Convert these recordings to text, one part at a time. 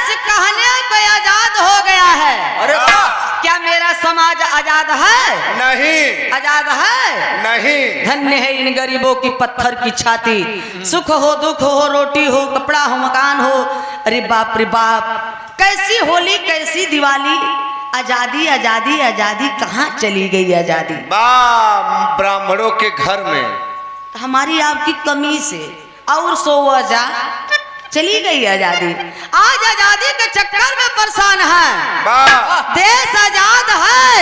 देश कहने पे आजाद हो गया है। अरे क्या मेरा समाज आजाद है? नहीं, आजाद है नहीं। धन्य है इन गरीबों की पत्थर की छाती, सुख हो दुख हो रोटी हो कपड़ा हो मकान हो। अरे बाप रे बाप, कैसी होली कैसी दिवाली, आजादी आजादी आजादी, कहाँ चली गई आजादी? ब्राह्मणों के घर में हमारी आपकी कमी से और 100 वजह चली गई आजादी। आज आजादी के चक्कर में परेशान है। देश आजाद है,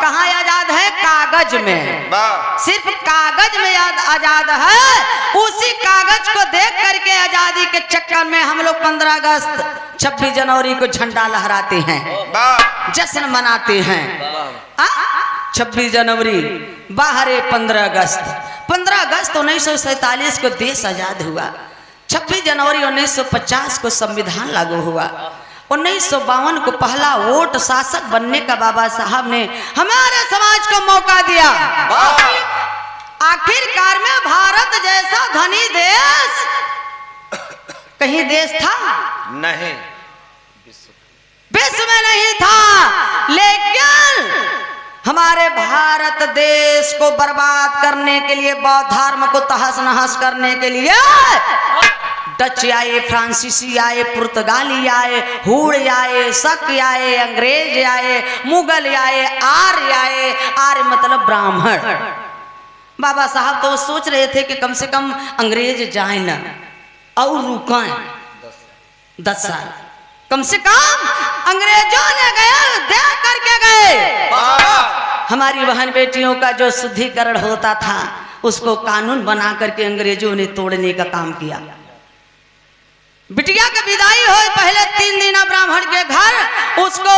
कहाँ आजाद है? कागज में, सिर्फ कागज में आजाद है। उसी कागज को देख करके आजादी के चक्कर में हम लोग 15 अगस्त 26 जनवरी को झंडा लहराते हैं, जश्न मनाते हैं। 26 जनवरी बाहर 15 अगस्त 1947 को देश आजाद हुआ। 26 जनवरी 1950 को संविधान लागू हुआ। 1952 को पहला वोट शासक बनने का बाबा साहब ने हमारे समाज को मौका दिया। आखिरकार में भारत जैसा धनी देश कहीं देश था? नहीं, विश्व में नहीं था। लेकिन हमारे भारत देश को बर्बाद करने के लिए, बौद्ध धर्म को तहस नहस करने के लिए डच आए, फ्रांसीसी आए, पुर्तगाली आए, हुड़ आए, शक आए, अंग्रेज आए, मुगल आए, आर्य आए। आर्य मतलब ब्राह्मण। बाबा साहब तो सोच रहे थे कि कम से कम अंग्रेज जाए ना और रुकाएं 10 साल, कम से कम अंग्रेजों ने गए देख करके गए। हमारी बहन बेटियों का जो शुद्धिकरण होता था उसको कानून बना करके अंग्रेजों ने तोड़ने का काम किया। बिटिया की विदाई हो पहले 3 दिन ब्राह्मण के घर उसको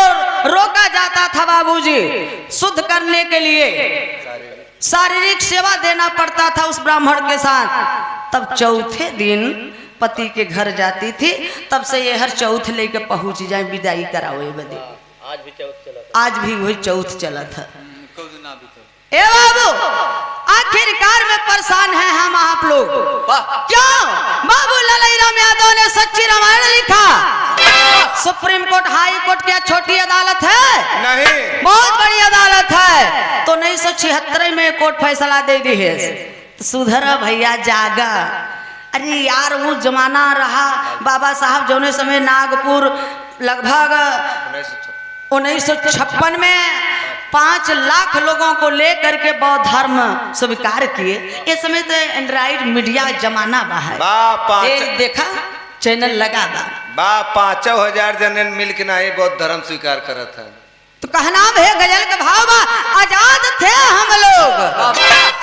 रोका जाता था बाबूजी, शुद्ध करने के लिए शारीरिक सेवा देना पड़ता था उस ब्राह्मण के साथ। तब चौथे दिन पति के घर जाती थी, तब से ये हर चौथ लेके पहुंच जाए विदाई कराओ बदे। आज भी वही चौथ चला था। ए बाबू, आखिरकार में परेशान है हम आप लोग। क्यों? बाबू ललाई राम यादव ने सच्ची रामायण लिखा। सुप्रीम कोर्ट, हाई कोर्ट क्या छोटी अदालत है? नहीं, बहुत बड़ी अदालत है। तो 1976 में कोर्ट फैसला दे दी है। तो सुधरा भैया, जागा। अरे यार वो जमाना रहा बाबा साहब जो समय नागपुर लगभग 1956 में 5 लाख लोगों को लेकर के बौद्ध धर्म स्वीकार किए। इस समय तो एंड्रॉइड मीडिया जमाना बाहर देखा, चैनल लगा 5,000 जन मिल के ना बौद्ध धर्म स्वीकार करत है। तो कहना है गजल के भाव आजाद थे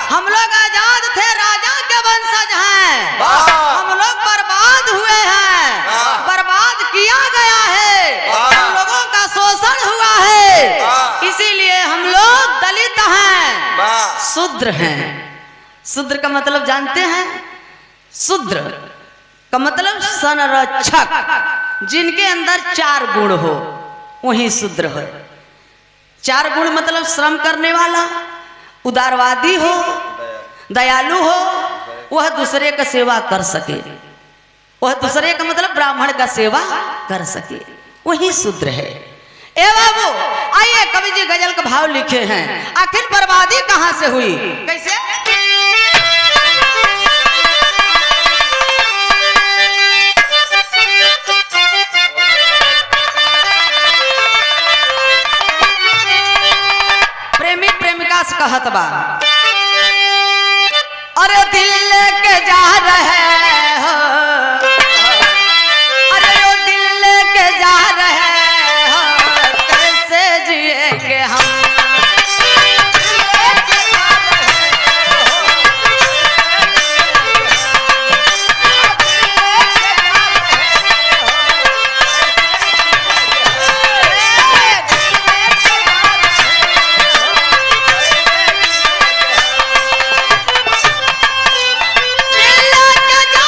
हम लोग आजाद थे, राजा के वंशज हैं। हम लोग बर्बाद हुए हैं, बर्बाद किया गया है, हम लोगों का शोषण हुआ है, इसीलिए हम लोग दलित हैं, शूद्र हैं। शूद्र का मतलब जानते हैं? शूद्र का मतलब संरक्षक, जिनके अंदर 4 गुण हो वही शूद्र है। 4 गुण मतलब श्रम करने वाला, उदारवादी हो, दयालु हो, वह दूसरे का सेवा कर सके, वह दूसरे का मतलब ब्राह्मण का सेवा कर सके, वही शूद्र है। ए बाबू, आइए कवि जी गजल का भाव लिखे हैं। आखिर बर्बादी कहां से हुई, कैसे? प्रेमी प्रेमिका से कहत बा, अरे दिल लेके जा रहे हो, अरे वो दिल लेके जा रहे हो, कैसे जिएंगे हम? जा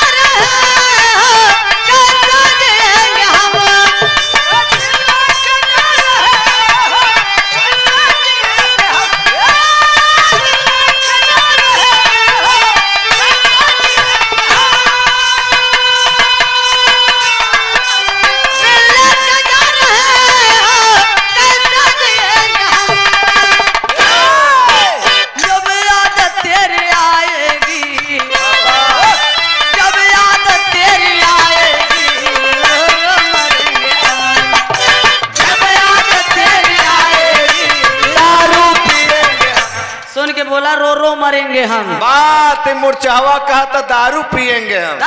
मरेंगे हम। बात मुरचावा कहा था दारू पिएंगे हम।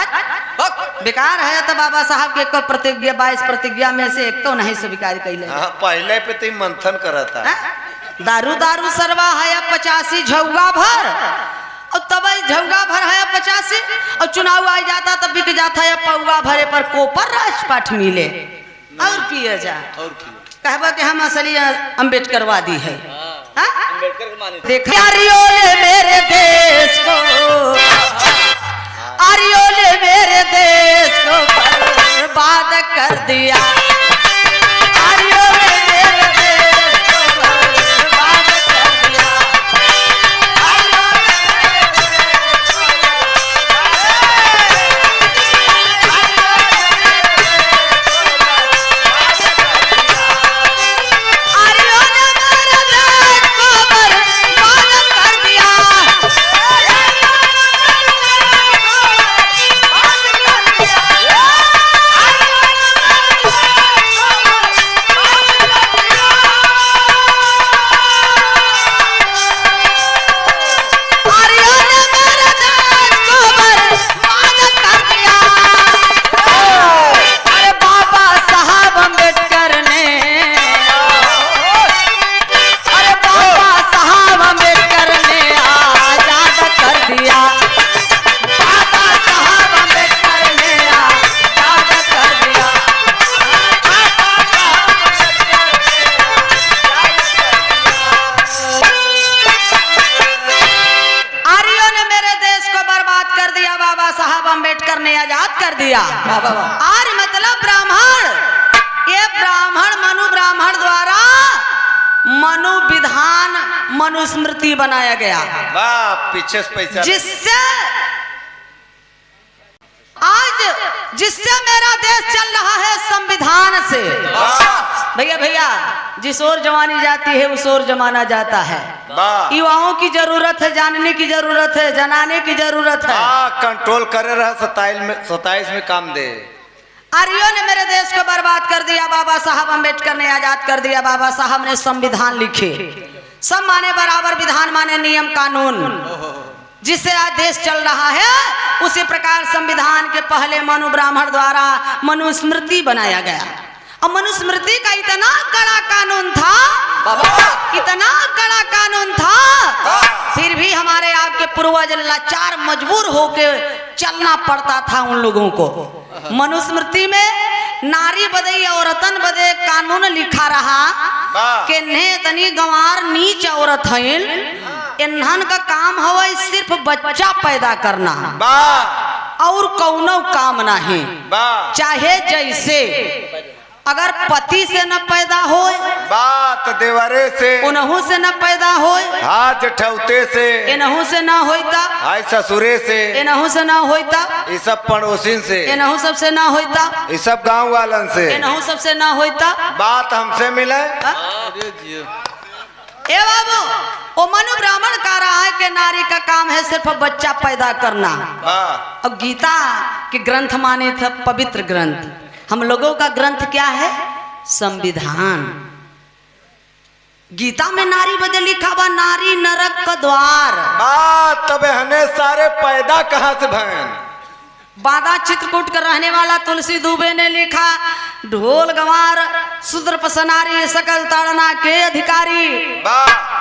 बेकार है तो बाबा साहब के को प्रतिज्ञा 22 प्रतिज्ञा में से एक तो नहीं स्वीकार कैले। हाँ, पहले पे तो मंथन करा था। दारू दारू सरवा है 85 झौगा भर और तब झौगा भर है 85 और चुनाव आ जाता तब बिक जाता है पौवा भरे पर कोपर राजपाट मिले और पिए जा कहबा कि हम असली अम्बेडकरवादी है। देखा मेरे देश को आर्यों ने मेरे देश को बर्बाद कर दिया। आर्यों ने मेरे देश को बर्बाद कर दिया। आर्यों ने मेरे देश को बर्बाद कर दिया। अम्बेडकर ने आजाद कर दिया। आर्य मतलब ब्राह्मण। ये ब्राह्मण मनु ब्राह्मण द्वारा मनु विधान मनुस्मृति बनाया गया। पीछे से पैसा जिससे आज मेरा देश चल रहा है संविधान से। भैया भैया जिस ओर जवानी जाती है उस ओर जमाना जाता है। युवाओं की जरूरत है, जानने की जरूरत है, जनाने की जरूरत है। कंट्रोल करे रहा 27 में काम दे। आर्यों ने मेरे देश को बर्बाद कर दिया। बाबा साहब अम्बेडकर ने आजाद कर दिया। बाबा साहब ने संविधान लिखे। सब माने बराबर, विधान माने नियम कानून। जिससे आज देश चल रहा है उसी प्रकार संविधान के पहले मनु ब्राह्मण द्वारा मनुस्मृति बनाया गया। और मनुस्मृति का इतना कड़ा कानून था, इतना कड़ा कानून था, फिर भी हमारे आपके पूर्वज लाचार मजबूर होके चलना पड़ता था उन लोगों को। मनुस्मृति में नारी बदे औरतन बदे कानून लिखा रहा कि ने तनी गंवार नीच औरत है, इन्हन का काम हवा सिर्फ बच्चा पैदा करना और कौनो काम नहीं। चाहे जैसे अगर पति से न पैदा हो बात देवरे से, उनहू से न पैदा हो, हाथ ठौते से, इनहू से न होता, हाय ससुरे से, इनहू से न होता, ये सब पड़ोसिन से, इनहू सबसे न होता, ये सब गांव वालन से, इनहू सबसे न होता। बात हमसे मिले। ए बाबू, वो मनु ब्राह्मण कह रहा है कि नारी का काम है सिर्फ बच्चा पैदा करना। अब गीता के ग्रंथ माने थे पवित्र ग्रंथ। हम लोगों का ग्रंथ क्या है? संविधान। गीता में नारी बदे लिखा बा नारी नरक का द्वार। तब हने सारे पैदा कहाँ से भयन? बादा चित्रकूट कर रहने वाला तुलसी दुबे ने लिखा ढोल गंवार शूद्र पसनारी सकल ताड़ना के अधिकारी।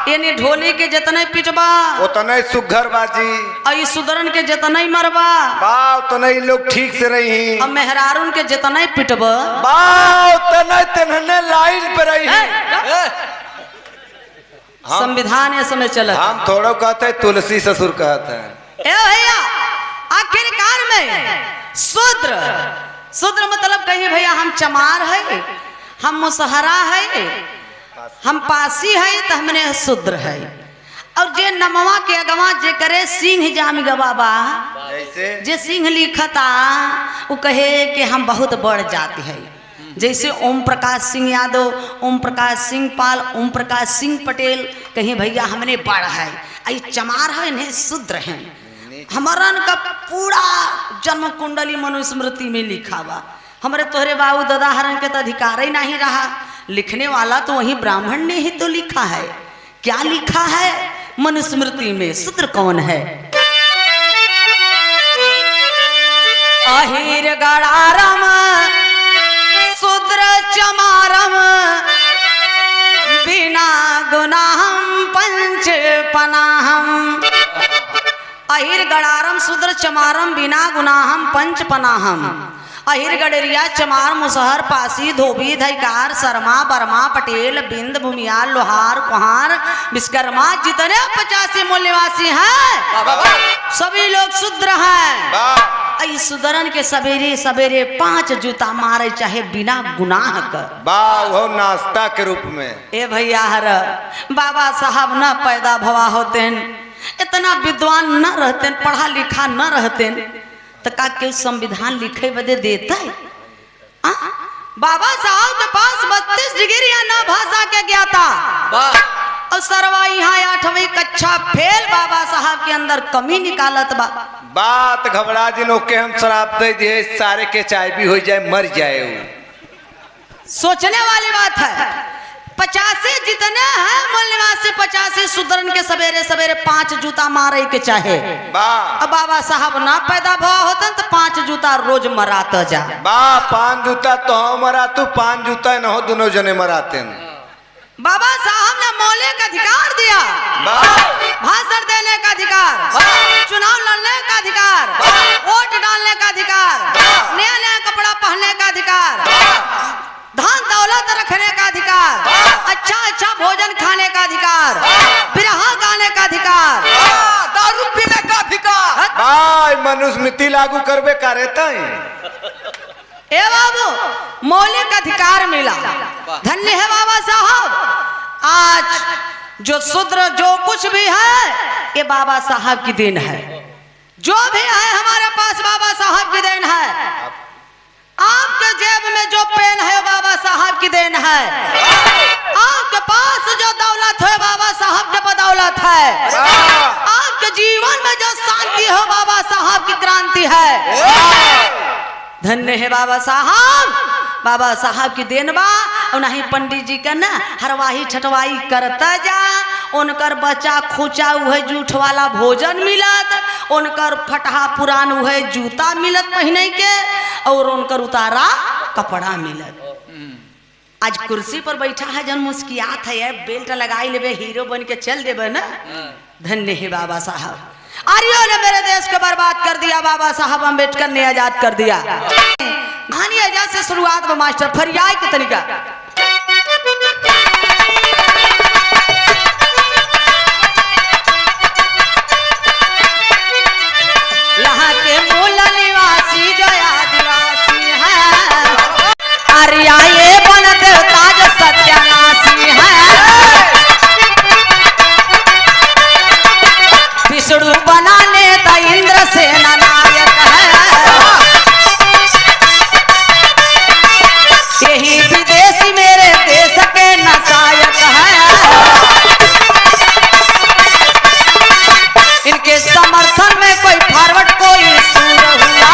यानी ढोली के जितने पिटबा उतने सुघर बाजी, और सुदरन के जितने मरबा उतने लोग ठीक से रही, और मेहरारून के जितने पिटबा उतने तेनहने लाइन पे रही। संविधान ये समय चला। हम थोड़ा कहते तुलसी ससुर कहते हैं। ए भैया आखिरकार में शूद्र मतलब कहीं भैया हम चमार है, हम मुसहरा है, हम पासी है तो हमने शूद्र है। और जे नमवा के अगवा जे करे सिंह जाम गवाबा जे सिंह लिखता वो कहे कि हम बहुत बड़ जाति है। जैसे ओम प्रकाश सिंह यादव, ओम प्रकाश सिंह पाल, ओम प्रकाश सिंह पटेल, कहीं भैया हमने बड़ है। आई चमार है इन्हें शूद्र है। हमारा का पूरा जन्म कुंडली मनुस्मृति में लिखा हुआ। हमारे तोहरे बाबू दादा हरण के तो अधिकार ही नहीं रहा। लिखने वाला तो वही ब्राह्मण ने ही तो लिखा है। क्या लिखा है मनुस्मृति में शूद्र कौन है? अहिर गड़ारम शूद्र चमारम बिना गुनाहम पंच पनाहम। अहिर गड़ारम शूद्र चमारम बिना गुनाहम पंच पनाहम। अहिर गडरिया चमार मुसहर पासी धोबी धैकार शर्मा बर्मा पटेल बिंद भूमियाल लोहार कुहार विश्वकर्मा जितने 85 मूल निवासी हैं सभी लोग शूद्र हैं। इस शूद्रन के सवेरे सवेरे 5 जूता मारे चाहे बिना गुनाह कर। वो नाश्ता के रूप में। ए भैया हर बाबा साहब न पैदा भवा होते, इतना विद्वान न रहते, पढ़ा लिखा न रहते तो का के संविधान लिखे बदे देता है? बाबा साहब के पास 32 डिग्री न भाषा के ज्ञाता और सरवा यहाँ 8वीं कक्षा फेल। बाबा साहब के अंदर कमी निकालत बा। बात घबरा जिनो के हम शराब दे दिए सारे के चाय भी हो जाए मर जाए। सोचने वाली बात है। 85 जितने हैं मूल निवासी 85 शूद्रन के सवेरे सवेरे 5 जूता मारे के चाहे। अब बाबा साहब ना पैदा भवा होते तो 5 जूता रोज मराता जा। 5 जूता तो हम मरा तू 5 जूता न हो दोनों जने मराते हैं। बाबा साहब ने मौलिक अधिकार दिया, भाषण देने का अधिकार, चुनाव लड़ने का अधिकार, वोट डालने का अधिकार, नया नया कपड़ा पहनने का अधिकार, धन दौलत रखने का अधिकार, अच्छा अच्छा भोजन खाने का अधिकार, बिरहा गाने का अधिकार, दारू पीने का अधिकार। भाई मनुस्मृति लागू करबे करे तई। ए बाबू मौलिक अधिकार मिला, धन्य है बाबा साहब। आज जो शूद्र जो कुछ भी है ये बाबा साहब की देन है। जो भी है हमारे पास बाबा साहब की देन है। आपके जेब में जो पेन है बाबा साहब की देन है। आपके पास जो दौलत है बाबा साहब की बदौलत है। आपके जीवन में जो शांति हो बाबा साहब की क्रांति है। धन्य है बाबा साहब। बाबा साहब की देन बा। और नहीं पंडित जी का ना हरवाही छटवाई करता जा, उनकर बच्चा खोचा हुए जूठ वाला भोजन मिलत, उनकर फटहा पुरान हुए जूता मिलत पहने के, और उनकर उतारा कपड़ा मिलत। आज कुर्सी पर बैठा है जन मुस्कियात है, बेल्ट लगाई लेबे हीरो बन के चल देबे ना। धन्य है बाबा साहब। आर्यों ने मेरे देश को बर्बाद कर दिया, बाबा साहब अम्बेडकर ने आजाद कर दिया। कहानी आजाद से शुरुआत में मास्टर फरियाद के तरीका। यहाँ के मूल निवासी जो आदिवासी है, आर्या ये वन देवता जो सत्यानाशी है, विष्णु बना नेता इंद्र सेना नायक है, यही विदेशी मेरे देश के नायक है। इनके समर्थन में कोई फॉरवर्ड कोई सूर हुआ,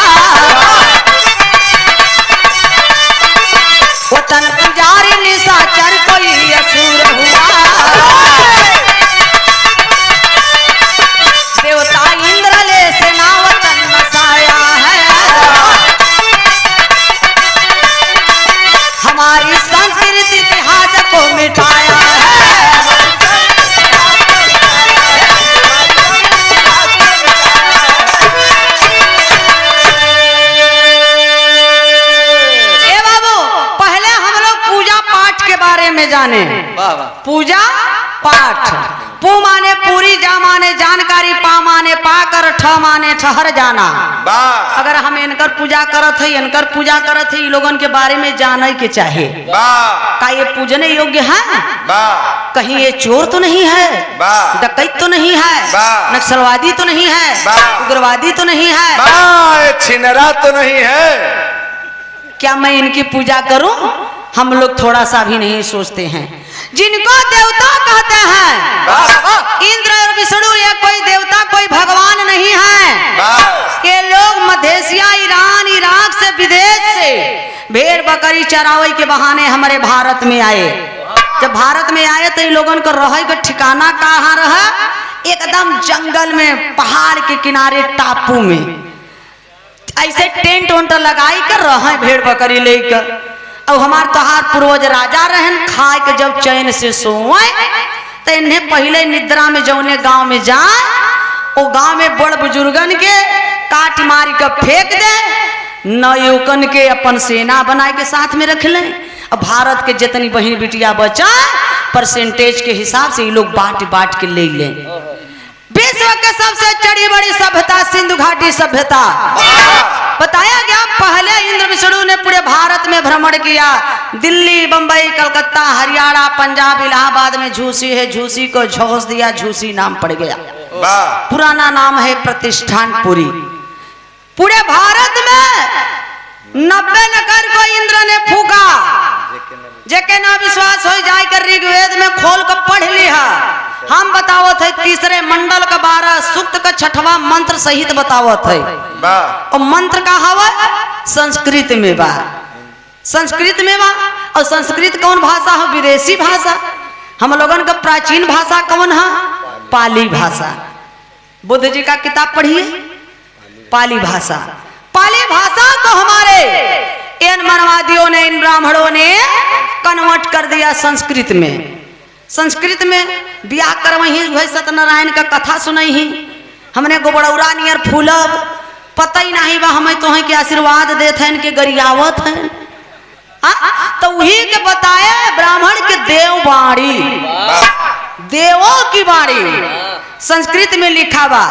वतन पुजारी निशाचर कोई असुर हुआ, देवता इंद्र ले सेना वतन बसाया है, हमारी संस्कृति इतिहास को मिटाया है। ए बाबू पहले हम लोग पूजा पाठ के बारे में जाने। पूजा पाठ पू माने पूरी, जा माने जानकारी, पा माने पाकर, ठ माने ठहर जाना। अगर हम इनकर पूजा करत है, इनकर पूजा करत है, लोगन के बारे में जाने के चाहे। का ये पूजने योग्य है? कहीं ये चोर तो नहीं है, डकैत तो नहीं है, नक्सलवादी तो नहीं है, उग्रवादी तो नहीं है, छिनरा तो नहीं है। क्या मैं इनकी पूजा करूं? हम लोग थोड़ा सा भी नहीं सोचते हैं। जिनको देवता कहते हैं इंद्र और विष्णु, ये कोई देवता कोई भगवान नहीं है। ये लोग मध्य ईरान इराक से विदेश से भेड़ बकरी चरावे के बहाने हमारे भारत में आए। जब भारत में आए तो इन लोगों को रहे का ठिकाना कहाँ रहा? एकदम जंगल में, पहाड़ के किनारे, टापू में ऐसे टेंट वेंट लगाई कर रहे भेड़ बकरी लेकर। अब हमार तोहार पूर्वज राजा रहन, खाए के जब चैन से सोए तो इन्हें पहले निद्रा में जौने गांव में जाए, वो गांव में बड़ बुजुर्गन के काट मारी कर फेंक दे, नौकन के अपन सेना बनाए के साथ में रख लें। अब भारत के जितनी बहन बिटिया बचा परसेंटेज के हिसाब से ये लोग बांट बांट के ले लें। विश्व के सबसे चढ़ी बड़ी सभ्यता सिंधु घाटी सभ्यता। बताया गया पहले इंद्र विष्णु ने पूरे भारत में भ्रमण किया। दिल्ली, बंबई, कलकत्ता, हरियाणा, पंजाब, इलाहाबाद में झूसी है, झूसी को झोंस दिया, झूसी नाम पड़ गया। पुराना नाम है प्रतिष्ठानपुरी। पूरे भारत में 90 नगर को इंद्र ने फूका। जेके ना विश्वास हो जाए कर ऋग्वेद में खोल कर पढ़ लिया। हम बतावत है तीसरे मंडल का 12 सूक्त का 6वां मंत्र सहित बतावत है। और मंत्र का हवा संस्कृत में बा, संस्कृत में बा। और संस्कृत कौन भाषा हो? विदेशी भाषा। हम लोगन का प्राचीन भाषा कौन है? पाली भाषा। बुद्ध जी का किताब पढ़िए, पाली भाषा। पाली भाषा को हमारे इन मनवादियों ने, इन ब्राह्मणों ने कन्वर्ट कर दिया संस्कृत में। संस्कृत में व्याकरण वही भाई सत्यनारायण का कथा सुनई ही हमने गोबड़ौरा नियर फूलब, पता ही नहीं बा हमें तो है कि आशीर्वाद देते हैं कि गरियावत हैं। तो वही के बताए ब्राह्मण के देव बाणी, देवों की बाणी संस्कृत में लिखा बा।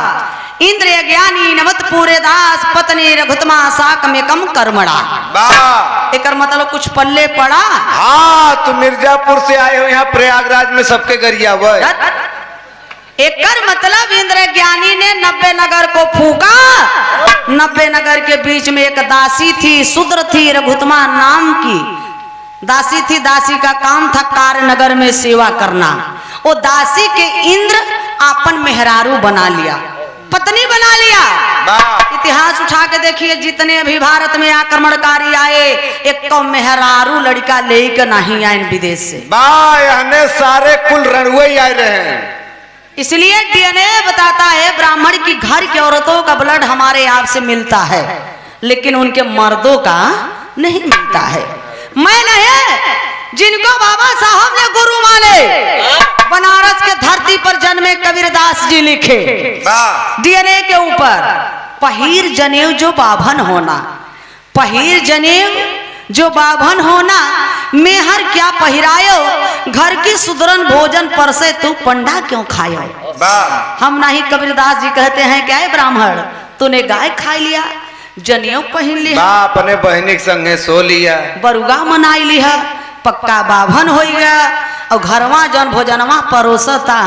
इंद्र ज्ञानी नवत पूरे दास पत्नी रघुतमा साक में कम कर्मणा। एक मतलब कुछ पल्ले पड़ा। हाँ, तो मिर्जापुर से आए हो यहाँ प्रयागराज में सबके गरिया वह। एकर मतलब इंद्र ज्ञानी ने 90 नगर को फूका। 90 नगर के बीच में एक दासी थी, शूद्र थी, रघुतमा नाम की दासी थी। दासी का काम था कार्य नगर में सेवा करना। वो दासी के इंद्र आपन मेहरारू बना लिया, पत्नी बना लिया। इतिहास उठा के देखिए, जितने भी भारत में आक्रमणकारी आए एक तो मेहरारू लड़का लेकर नहीं आए विदेश से। सारे कुल रणुए आए रहे हैं। इसलिए डीएनए बताता है ब्राह्मण की घर की औरतों का ब्लड हमारे आप से मिलता है, लेकिन उनके मर्दों का नहीं मिलता है। मैं नहीं, जिनको बाबा साहब ने गुरु माने, बनारस के धरती पर जन्मे कबीरदास जी लिखे डीएनए के ऊपर, पहिर जनेऊ जो बाभन होना, पहिर जनेऊ जो बाभन होना, मेहर क्या पहिरायो, घर की सुदरन भोजन परसे तू पंडा क्यों खायो। हम नहीं, कबीरदास जी कहते हैं क्या है ब्राह्मण, तूने गाय खा लिया, जनेऊ पहन लिया, अपने बहनी के संगे सो लिया, बरुगा मनाई लिया, पक्का बाभन हो गया। और घरवा जन भोजनवा परोसता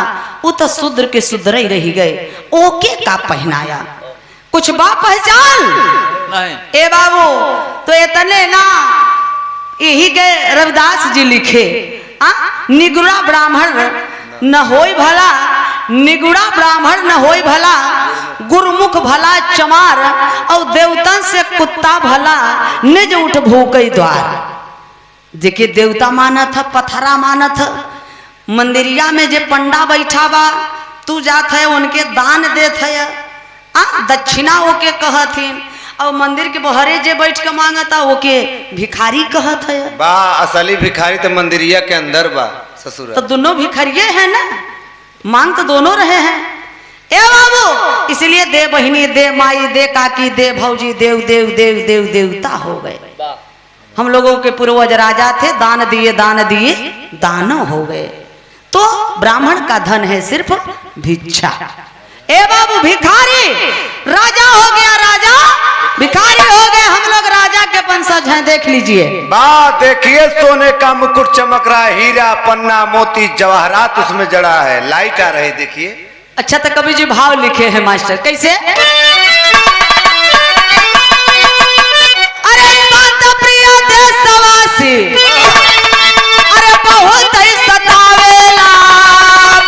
वो तो शूद्र के शूद्र ही रह गए। ओके का पहनाया, कुछ बा पहचान नहीं। ए बाबू तो इतने ना, यही गए रविदास जी लिखे, निगुड़ा ब्राह्मण न होई भला, निगुड़ा ब्राह्मण न होई भला, गुरुमुख भला चमार, और देवतन से कुत्ता भला, निज उठ भूकई द्वार। जेके देवता मानत है, पथरा मानत है, मंदिरिया में जे पंडा बैठा बा तू जात है उनके दान देत है, दक्षिणा ओके कहथिन। और मंदिर के बहरे जे बैठ के मांगता ओके भिखारी कहत है। बा असली भिखारी तो मंदिरिया के अंदर बा ससुर। तो दोनों भिखारिये हैं ना, मांग तो दोनों रहे हैं। ए बाबू, इसलिए दे बहिनी, दे माई, दे काकी, दे भौजी, देव देव देव देव देवता हो गए। हम लोगों के पूर्वज राजा थे, दान दिए दान दिए दानो हो गए। तो ब्राह्मण का धन है सिर्फ भिक्षा। ए बाबू, भिखारी राजा हो गया, राजा भिखारी हो गए। हम लोग राजा के वंशज हैं, देख लीजिए। बात देखिए, सोने का मुकुट चमक रहा है, हीरा पन्ना मोती जवाहरात उसमें जड़ा है, लाइट आ रही देखिए। अच्छा, तो कवि जी भाव लिखे हैं मास्टर, कैसे? अरे बहुत ही सतावेला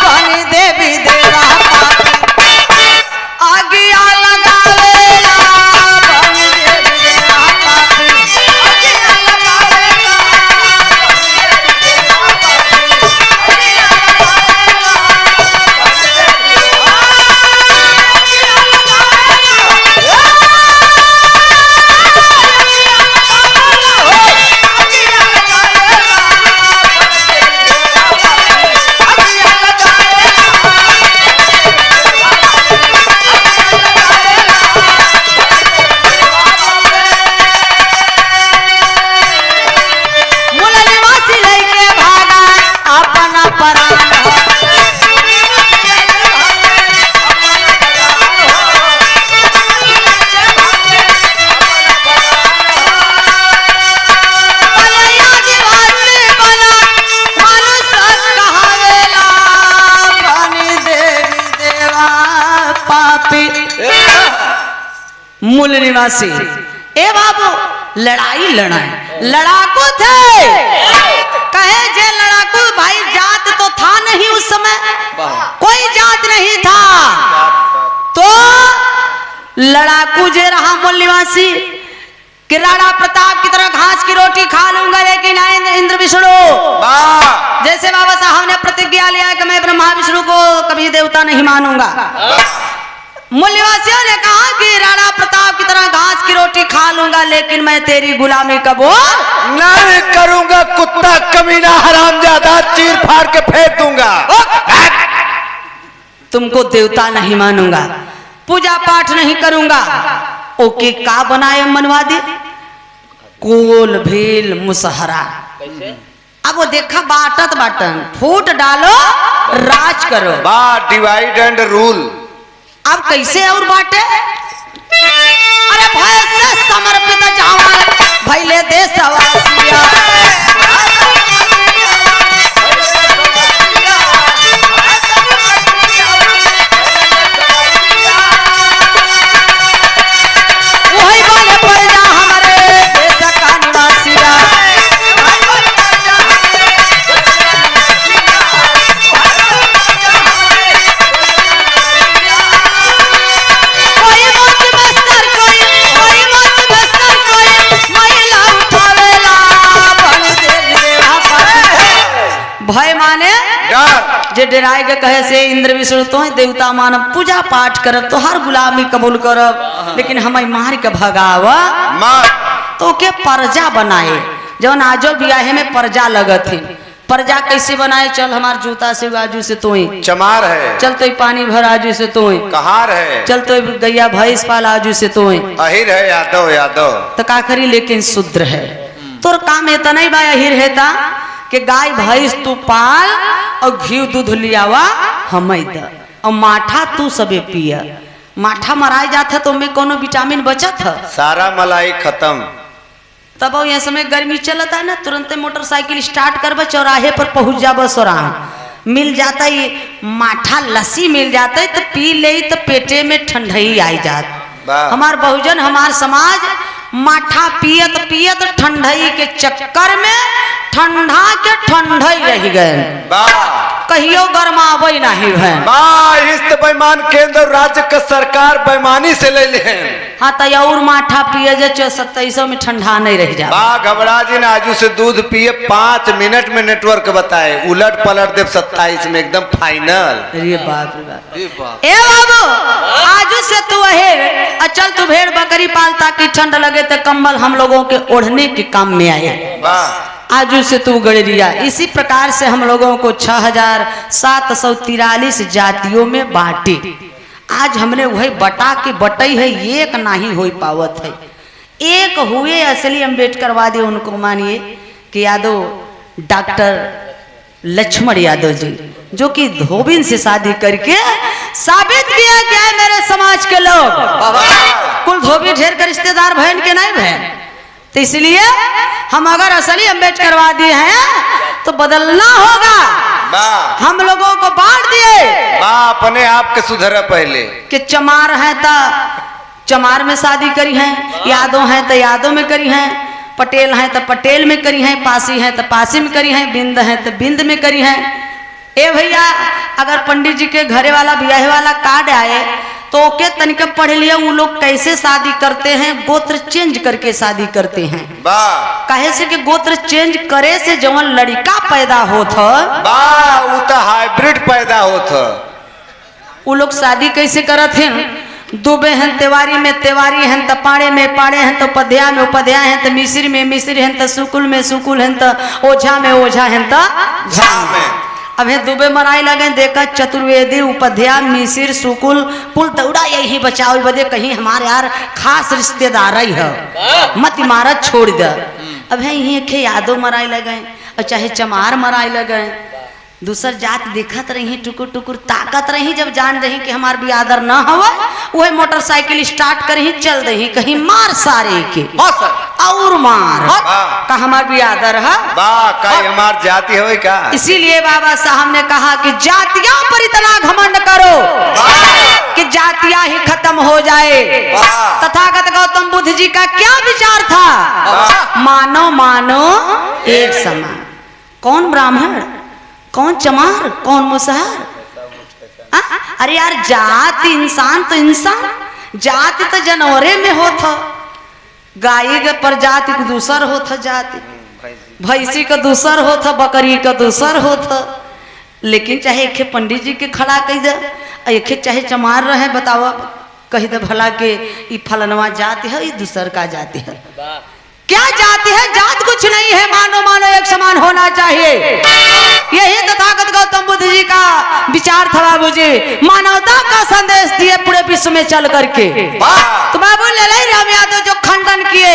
बनी देवी देवा पापी, आगिया लगावेला बनी देवी देवा पापी, आगिया लगावेला बनी देवी देवा पापी, आगिया लगावेला बनी देवी देवा मूल निवासी। ए बाबू लड़ाई लड़ाए लड़ाकू थे, कहे जे लड़ाकू भाई जात तो था नहीं उस समय, कोई जात नहीं था, तो लड़ाकू जे रहा मूल निवासी कि राणा प्रताप की तरह घास की रोटी खा लूंगा लेकिन आएंगे इंद्र विष्णु। जैसे बाबा साहब ने प्रतिज्ञा लिया कि मैं ब्रह्मा विष्णु को कभी देवता नहीं मानूंगा। मूल निवासियों ने कहा कि राणा प्रताप की तरह घास की रोटी खा लूंगा लेकिन मैं तेरी गुलामी कबूल नहीं करूंगा, कुत्ता कमीना हरामजादा चीर फाड़ के फेंक दूंगा। तुमको देवता नहीं मानूंगा, पूजा पाठ नहीं करूंगा। ओके का बनाए मनवादी, कोल भील मुसहरा। अब वो देखा बाटत बाटन, फूट डालो राज करो, बा डिवाइड एंड रूल। अब कैसे और बाटे, अरे भय से समर्पित जवान भैले देशवासिया। वही वाले प्रजा हमारे देश का निवासिया। भय माने जे डराए के कहे से इंद्र विष्णु तो देवता मानव पूजा पाठ करब तो हर गुलामी कबूल करब लेकिन हमें मार के भगावा तो के प्रजा बनाए। जौन आजो बियाहे में प्रजा लगत है, प्रजा कैसे बनाए, चल हमार जूता से आजू से तो चमार है, चल तो पानी भर आजू से तो कहार है, चल तो गैया भैंस पाल आजू से तो अहिर है, यादव यादव तो का करी लेकिन शूद्र है। तोर काम इतना ही बा अहिर है ता कि गाय भैंस तू पाल और घी दूध लियावा हमें द और माठा तू सबे पिया। माठा मराए जाता तो में कोनो विटामिन बचत है, सारा मलाई खत्म। तब यह समय गर्मी चलता है ना, तुरंत मोटरसाइकिल स्टार्ट करब चौराहे पर पहुंच जाब, सोराह मिल जाता है माठा लस्सी मिल जाता है तो पी ले तो पेटे में ठंडई आई जात। हमार बहुजन हमार समाज माठा पियत पियत ठंडई के चक्कर में ठंडा के ठंडई रह गए, कहियो गरमावे नहीं भैन। बेईमान केंद्र राज्य का सरकार बेईमानी से ले ले। हाँ तो और माठा पिए जे 2700 में ठंडा नहीं रह जा। घबरा जी ना, आजू से दूध पिए 5 मिनट में नेटवर्क बताए, उलट पलट दे 27 में एकदम फाइनल। अरे बाप रे बाप। ए बाबू आजू से तू अहेर चल तू भेड़ बकरी पाल ताकि ठंड लगे तो कंबल हम लोगों के ओढ़ने के काम में आए। आजू से तू गड़रिया। इसी प्रकार से हम लोगों को 6743 जातियों में बांटे। आज हमने वही बटा के बटई है, एक नहीं हो पावत है। एक हुए असली अम्बेडकरवादी उनको मानिए कि यादव डॉक्टर लक्ष्मण यादव जी, जो कि धोबिन से शादी करके साबित किया क्या है मेरे समाज के लोग कुल धोबी ढेर का रिश्तेदार बहन के नहीं बहन। तो इसलिए हम अगर असली अम्बेडकरवादी हैं तो बदलना होगा। हम लोगों को बांट दिए, अपने आप के सुधरा पहले कि चमार है तो चमार में शादी करी है, यादव है तो यादव में करी है, पटेल है तो पटेल में करी है, पासी है तो पासी में करी है, बिंद है तो बिंद में करी है। ए भैया अगर पंडित जी के घरे वाला ब्याह वाला कार्ड आए तो के तनिक पढ़ लिया उन लोग कैसे शादी करते हैं, गोत्र चेंज करके शादी करते हैं। कहे से कि गोत्र चेंज करे से जवन लड़का पैदा होत हाइब्रिड पैदा होत। वो लोग शादी कैसे करत हैं, दुबे हैं तेवारी में तेवारी हैं, पाड़े में पाड़े हैं, तो पध्या में उपध्या हैं, तो मिस्री में मिस्री हैं, तो सुकुल में सुकुल हैं, तो ओझा में ओझा हैं, तो झा में। अब दुबे मराई लगे देखा चतुर्वेदी उपध्या मिसिर सुकुल पुल दौड़ा यही बचाओ बदे कहीं हमारे यार खास रिश्तेदार ही है, मत इमारत छोड़ दे। अब यही खे यादव मराई लगे और चाहे चमार मराई लगे, दूसर जात देखत रही टुकुर टुकुर ताकत रही, जब जान रही कि हमार बियादर न हवा वह मोटरसाइकिल स्टार्ट कर ही चल रही कहीं मार सारे के और मार का हमार बियादर है हमार जाति है का। इसीलिए बाबा साहब ने कहा कि जातियों पर इतना घमंड करो कि जातियां ही खत्म हो जाए। तथागत गौतम बुद्ध जी का क्या विचार था? मानो मानो एक समान। कौन ब्राह्मण, कौन चमार, कौन मुसहर? अरे यार, जाति इंसान तो इंसान, जाति तो जानवरे में होता, गाय के प्रजाति को दूसर होता, जाति भैंसी का दूसर होता, बकरी का दूसर होता। लेकिन चाहे एक पंडित जी के खड़ा कह दे, एक चाहे चमार रहे, बताओ कही दे भला के ई फलनवा जाति है, ई दूसर का जाति है। क्या जाति है? जात कुछ नहीं है, मानो मानो एक समान होना चाहिए। यही तथागत गौतम बुद्ध जी का विचार था बाबू जी, मानवता का संदेश दिए पूरे विश्व में चल करके। तो बाबू ललाई राम यादव जो खंडन किए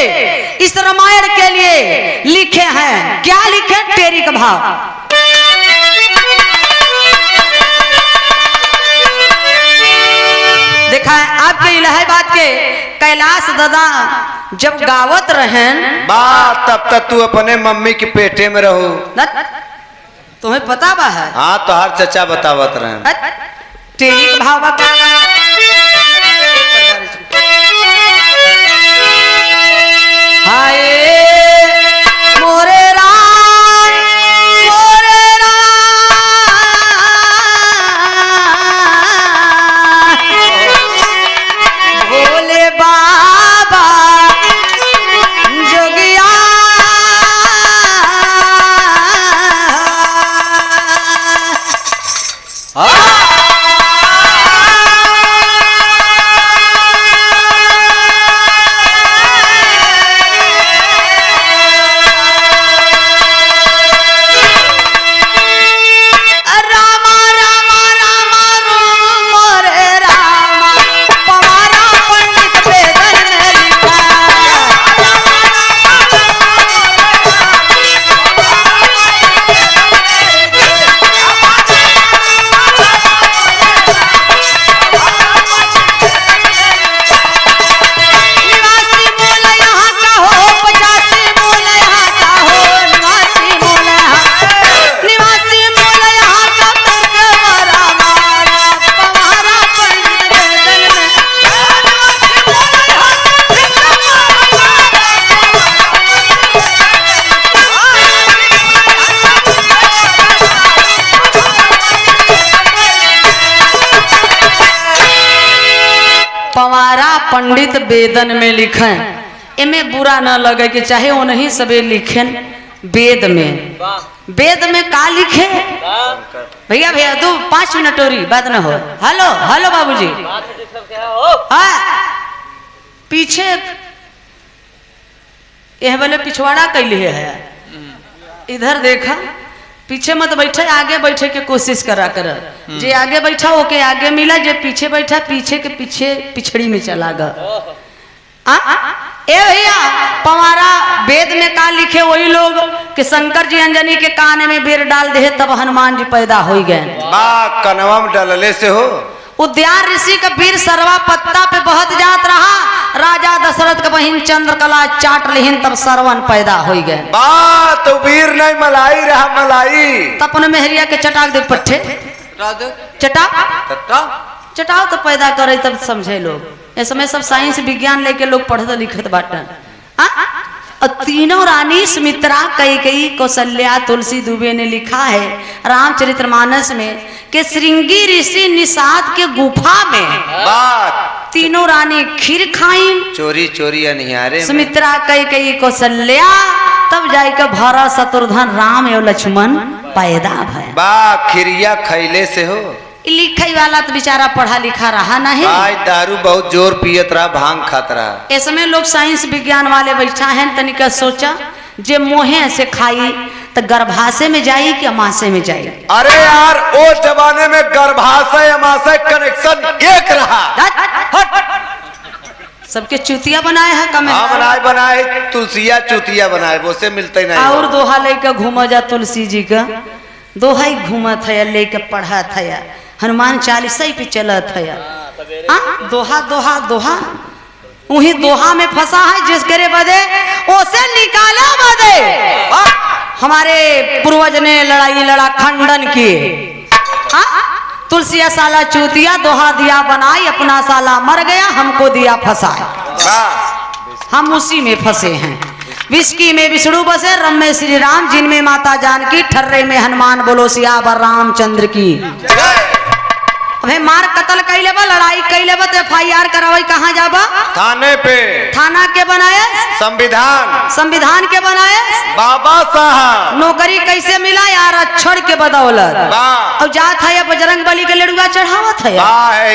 इस रामायण के लिए लिखे हैं, क्या लिखे? टेरी का भाव। देखा है आपके इलाहाबाद के कैलाश दादा जब गावत रहें बात, तब तक तू अपने मम्मी के पेटे में रहो। तुम्हें पता बा है? हाँ, तो हर चचा बतावत रहे। टेरी का भाव बा। हाय मोरे राम, मोरे राम, भोले बाबा जोगिया, पवारा पंडित वेदन में लिखें। इमे बुरा न लगे कि चाहे वो नहीं सबे लिखें वेद में। वेद में का लिखे भैया? भैया दो 5 मिनट और बात ना हो। हेलो हेलो बाबूजी, पीछे यह वाले पिछवाड़ा कैले है, इधर देखा, पीछे मत बैठे, आगे बैठे के कोशिश करा कर। जे आगे बैठा ओके आगे मिला, जे पीछे बैठा पीछे के पीछे पिछड़ी में चला गया। ए भैया, पवारा वेद में का लिखे वही लोग कि शंकर जी अंजनी के कान में बेर डाल दे तब हनुमान जी पैदा हो गए। कनवा में डालले से हो। उद्यान ऋषि का वीर सरवा पत्ता पे बहुत जात रहा, राजा दशरथ का बहिन चंद्रकला चाट लिहिन तब सरवन पैदा हो गए। बात तो वीर नहीं मलाई रहा, मलाई तपन मेहरिया के चटाक दे पट्टे चटा चटाओ तो पैदा करे तब समझे लोग। इसमें सब साइंस विज्ञान लेके लोग पढ़ते लिखत बाटन। और तीनों रानी सुमित्रा, कैकेयी, कौशल्या, तुलसी दुबे ने लिखा है रामचरितमानस में कि श्रृंगी ऋषि निषाद के गुफा में बात तीनों रानी खीर खाइन, चोरी चोरी अनिहारे सुमित्रा, कैकेयी, कौशल्या, तब जाकर भरत, शत्रुघ्न, राम एवं लक्ष्मण पैदा भय। बा खिरिया खैले से हो। लिखे वाला तो बेचारा पढ़ा लिखा रहा नहीं, आज दारू बहुत जोर पियत रहा, भांग खात रहा। इसमें लोग साइंस विज्ञान वाले बैठा है, तनिका सोचा जे मोहे से खाई तो गर्भाशय में जाई कि अमाशय में जाई? अरे यार, वो जमाने में गर्भाशय अमाशय कनेक्शन एक रहा। सबके चुतिया बनाए है कमेंट। हाँ, बनाए बनाए, तुलसिया चुतिया बनाए, वो से मिलते नहीं। और दोहा लेकर घूमा जा तुलसी जी का दोहा ही घूमा था, लेके पढ़ा था, हनुमान चालीसा पे चला था। दोहा दोहा दोहा वही दोहा में फंसा है, जिस करे बदे उसे निकाला बदे हमारे पूर्वज ने लड़ाई लड़ा, खंडन किए। तुलसिया साला चूतिया दोहा दिया बनाई, अपना साला मर गया हमको दिया फंसाए। हम उसी में फंसे हैं। विस्की में विष्णु बसे, रम में श्री राम, जिनमें माता जानकी, ठर्रे में हनुमान, बोलो सियावर रामचंद्र की। अबे मार कत्ल कैले बा, लड़ाई कैले बा, तो FIR करावई कहाँ जाबा? थाने पे। थाना के बनाए? संविधान के बनाए? बाबा साहब। नौकरी कैसे मिला यार? अक्षर के बदौलत। और जात है बजरंग बली के लड़ुआ चढ़ावत है,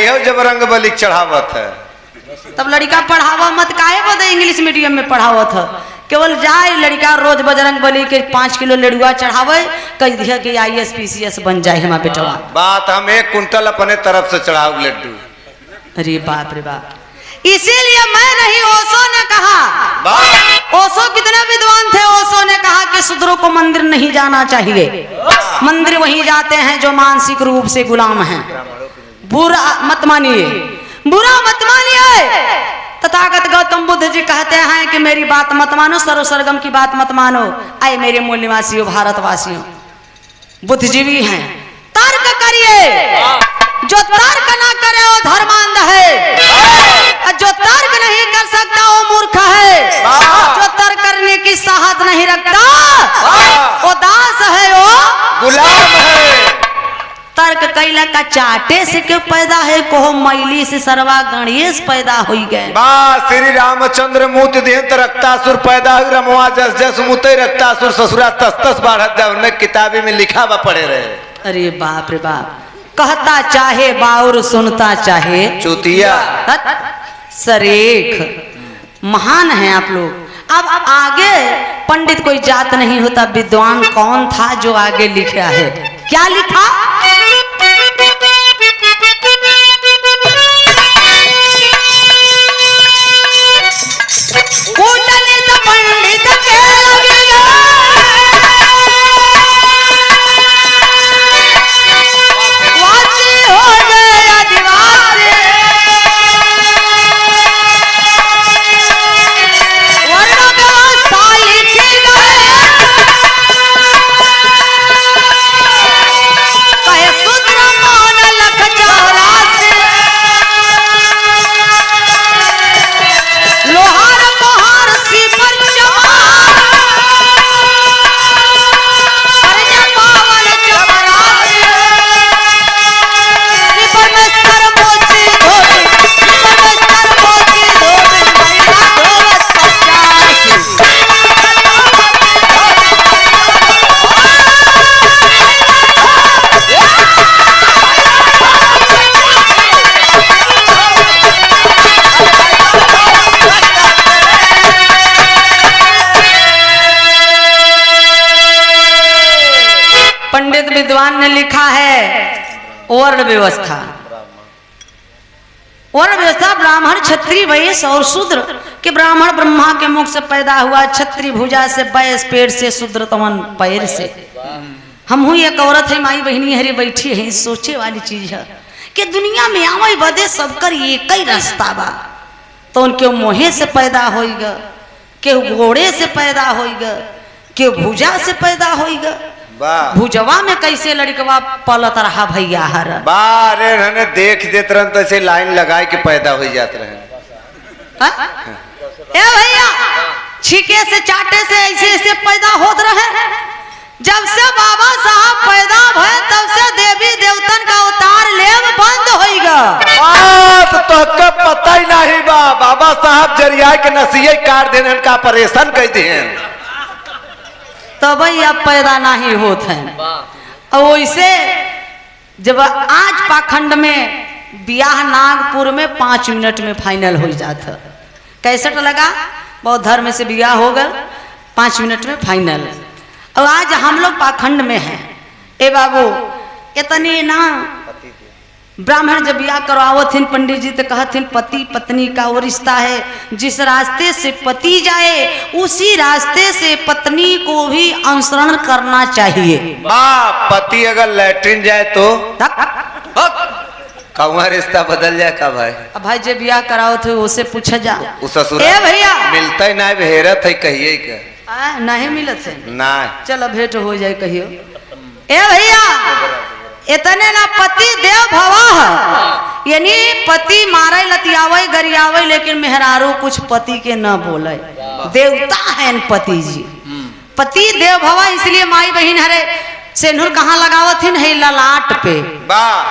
यो बजरंग बली चढ़ावत है। तब लड़का पढ़ावा मत, काहे बदे इंग्लिश मीडियम में पढ़ावत है? केवल जाए लड़का रोज बजरंग बली के 5 किलो लड़ुआ चढ़ावे, कह दिया कि IAS PCS बन जाए हमारा बेटवा। बात हम 1 कुंटल अपने तरफ से चढ़ाओ लड्डू। अरे बाप रे बाप। इसीलिए मैं नहीं, ओशो ने कहा। ओशो कितने विद्वान थे। ओशो ने कहा कि शूद्रों को मंदिर नहीं जाना चाहिए, मंदिर वहीं जाते हैं जो मानसिक रूप से गुलाम हैं। बुरा मत मानिए, बुरा मत मानिए। तथागत गौतम बुद्ध जी कहते हैं कि मेरी बात मत मानो, सर्वसर्गम की बात मत मानो। आए मेरे मूल निवासियों, भारतवासियों, बुद्धिजीवी हैं, तर्क करिए। जो तर्क ना करे वो धर्मांध है, जो तर्क नहीं कर सकता वो मूर्ख है, जो तर्क करने की साहस नहीं रखता वो दास है, वो गुलाम है। तर्क कैला का चाटे से क्यों पैदा है, कोहो मैली से सरवा गणेश पैदा हुई गए। श्री रामचंद्र मूत देहत रक्तासुर पैदा हुई, रमवा जस जस मुते रक्तासुर ससुरा तस तस बाढ़ उनमें किताबी में लिखा हुआ पड़े रहे। अरे बाप रे बाप। कहता चाहे बाउर, सुनता चाहे चूतिया। सरेख महान है आप लोग। अब आगे पंडित कोई जात नहीं होता, विद्वान कौन था जो आगे लिखा है? क्या लिखा? कुंडलित पंडित के लगेगा, वासी हो गए आदिवासी, वर्ण व्यवस्था लिखी गए, कहे शूद्र मान लख 84, लोहार कोहार सीपर चमार, परजा पावन चपरासी, सीपर में सर मोची धोबी, सीपर में सर मोची धोबी, महिला धोवत 85। पंडित विद्वान ने लिखा है वर्ण व्यवस्था। वर्ण व्यवस्था ब्राह्मण, क्षत्रिय, वैश्य और शूद्र के। ब्राह्मण ब्रह्मा के मुख से पैदा हुआ, क्षत्रिय भुजा से, वैश्य पेड़ से, शूद्र तमन पैर से। हम हूँ एक औरत है, माई बहनी हरी बैठी है। सोचे वाली चीज है कि दुनिया में आवे बदे सबकर एक ही रास्ता बा। तो उनके मोहे से पैदा होइगा, के घोड़े से पैदा होइगा, के भुजा से पैदा होइगा। भुजवा में कैसे लड़कवा पलत रहा भैया हर बारे देख देते रहे तो ऐसे लाइन लगाए के पैदा हो जाते रहे। ए भैया छीके से चाटे से ऐसे ऐसे पैदा होत रहे। जब से बाबा साहब पैदा भय तब से देवी देवतन का अवतार लेव बंद होइगा। तो पता ही नहीं बा, बाबा साहब जरिया के नसीहे काट देने का ऑपरेशन कर दिए, तो भाई अब पैदा नहीं होत है। और वैसे जब आज पाखंड में ब्याह नागपुर में 5 मिनट में फाइनल हो जाता। कैसेट लगा, बहुत धर्म से ब्याह हो गया, 5 मिनट में फाइनल। और आज हम लोग पाखंड में हैं। ए बाबू इतनी ना ब्राह्मण जब ब्याह करवावत पंडित जी तो कहथिन पति पत्नी का वो रिश्ता है, जिस रास्ते से पति जाए उसी रास्ते से पत्नी को भी अनुसरण करना चाहिए। पति अगर लैट्रिन जाए तो कौन रिश्ता बदल जाए का भाई? अब भाई जब ब्याह कराओ थे उसे पूछा जा, ससुराल भैया मिलता ही नहीं, भेरत है कहिए का नहीं मिलत है ना। चलो भेंट हो जाए कहियो। ए भैया इतने ना पति देव भवा यानी पति मारे लतियावे गरियावे लेकिन मेहरारू कुछ पति के न बोले। देवता है पति जी, पति देव भवा। इसलिए माई बहन हरे सेनुर कहाँ लगावत है नहीं ललाट पे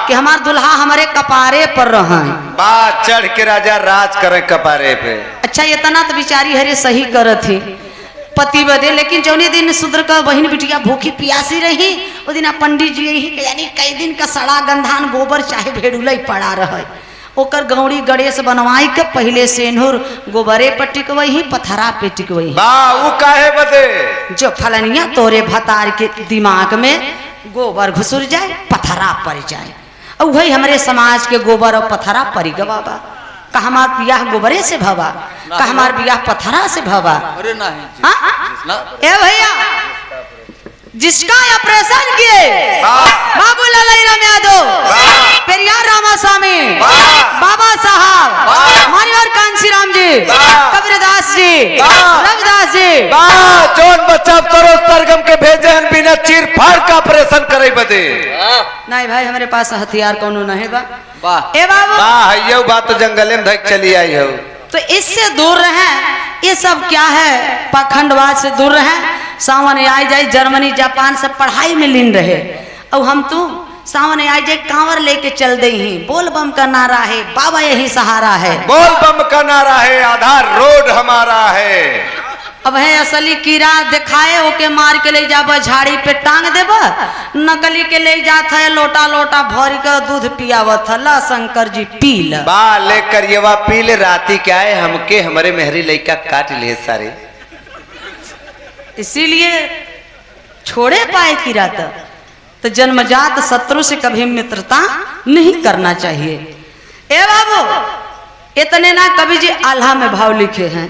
कि हमार दुल्हा हमारे कपारे पर रहे चढ़ के राजा राज करे कपारे पे। अच्छा इतना तो बिचारी हरे सही करत थी पति बदे, लेकिन जौने दिन शूद्र का बहन बिटिया भूखी पियासी रही वो दिन पंडित जी यही यानी कई दिन का सड़ा गंधान गोबर चाहे भेड़ुलई पड़ा रहे ओकर गौड़ी गणेश बनवाई के पहले सेनुर गोबरे पर टिकवही पथरा पे टिकवही। काहे बदे जो फलनिया तोरे भतार के दिमाग में गोबर घुसुर जाए पथरा पड़ जाए और वही हमारे समाज के गोबर और पथरा पड़ी ग बाबा। का हमार बियाह गोबरे से भवा, का हमार बियाह पथरा से भवा। अरे नहीं ए भैया जिसका ऑपरेशन किए बाबू लाल राम यादव, पेरियार रामास्वामी, बाबा साहब, मानवर कांसी राम जी, कबीरदास जी, रविदास जी, जोन बच्चा करो सरगम के भेजे हैं बिना चीर फाड़ का ऑपरेशन करे बदे। नहीं भाई हमारे पास हथियार कौन नहीं बा। वाह ए बाबू ये बात तो जंगले में धक चली आई हो तो इससे दूर रहे। ये सब क्या है पाखंडवाद से दूर रहे। सावन आई जाए जर्मनी जापान से पढ़ाई में लीन रहे और हम तो सावन आई जाए कांवर लेके चल दे ही बोल बम का नारा है बाबा यही सहारा है। बोल बम का नारा है आधार रोड हमारा है। अब है असली कीड़ा दिखाए ओके मार के ले जाब झाड़ी पे टांग देब, नकली के ले जात है लोटा लोटा भर के दूध पियावत ला शंकर जी पी ल लेकर ये पी ले राती क्या है हमके हमारे मेहरी लड़का काट ले सारे। इसीलिए छोड़े पाए कीड़ा तो जन्मजात शत्रु से कभी मित्रता नहीं करना चाहिए। ए बाबू इतने ना कवि जी आल्हा में भाव लिखे हैं।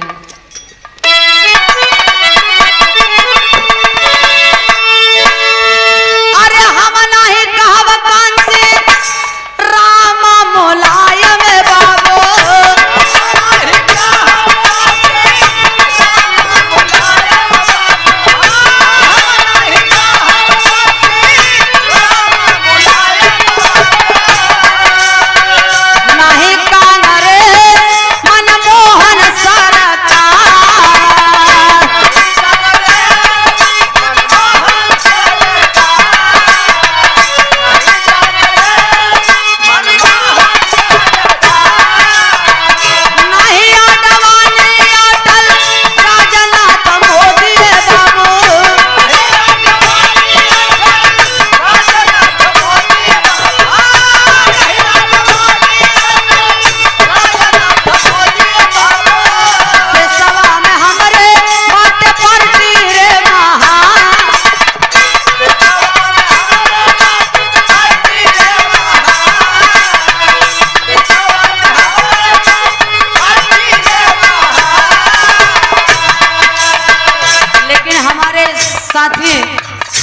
अरे हम नहीं कहब कान से रामा मोलायम बाबू नहीं कान रे मनमोहन